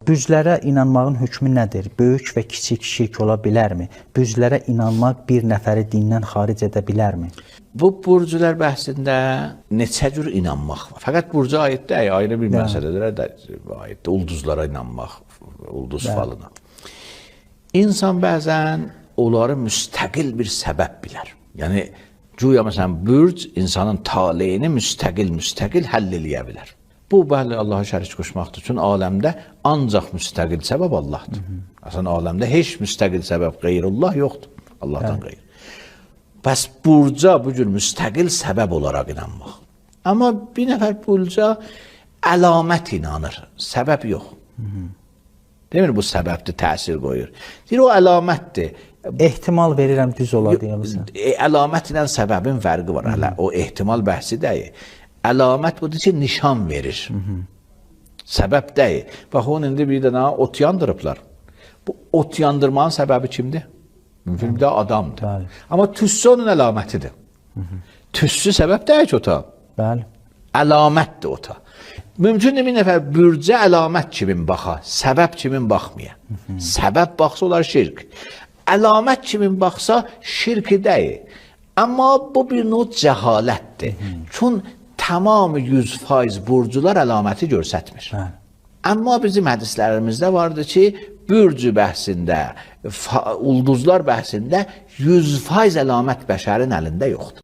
Büzlərə inanmağın hökmü nədir? Böyük və kiçik şirk ola bilərmi? Büzlərə inanmaq bir nəfəri dindən xaric edə bilərmi? Bu burcular bəhsində neçə cür inanmaq var. Fəqət burca aid deyil, ayrı bir məsələlərə də aiddir. Ulduzlara inanmaq, ulduz falına. İnsan bəzən onları müstəqil bir səbəb bilər. Yəni, güya məsələn, bürc insanın taleyini müstəqil həll eləyə bilər. Bu, bəli, Allaha şərik qoşmaqdır. Çünki aləmdə ancaq müstəqil səbəb Allahdır. Aslında aləmdə heç müstəqil səbəb qeyrullah yoxdur. Allahdan qeyr. Bəs burca bu cür müstəqil səbəb olaraq inanmaq. Amma bir nəfər burca əlamət inanır, səbəb yox. Demir, bu səbəbdir, təsir qoyur. Deyir, o əlamətdir. Ehtimal verirəm, düz olar deyəmizən. Əlamət ilə səbəbin fərqi var. Hələ o ehtimal bəhsi deyil. Əlamət budur ki, nişan verir. Səbəb deyil. Bax, onun indi bir dənə ot yandırıblar. Bu ot yandırmanın səbəbi kimdir? Mümkün bir də adamdır. Amma tüssü onun əlamətidir. Tüssü səbəb deyil ki, ota. Bəli. Əlamətdir ota. Mümkündür bir nəfər bürcə əlamət kimin baxa, səbəb kimin baxmaya. Səbəb baxsa olar şirk. Əlamət kimin baxsa şirki deyil. Amma bu bir növ cəhalətdir. Çünki tamamı 100% burcular əlaməti görsətmir. Amma bizim hədislərimizdə vardır ki, bürcü bəhsində, ulduzlar bəhsində 100% əlamət bəşərin əlində yoxdur.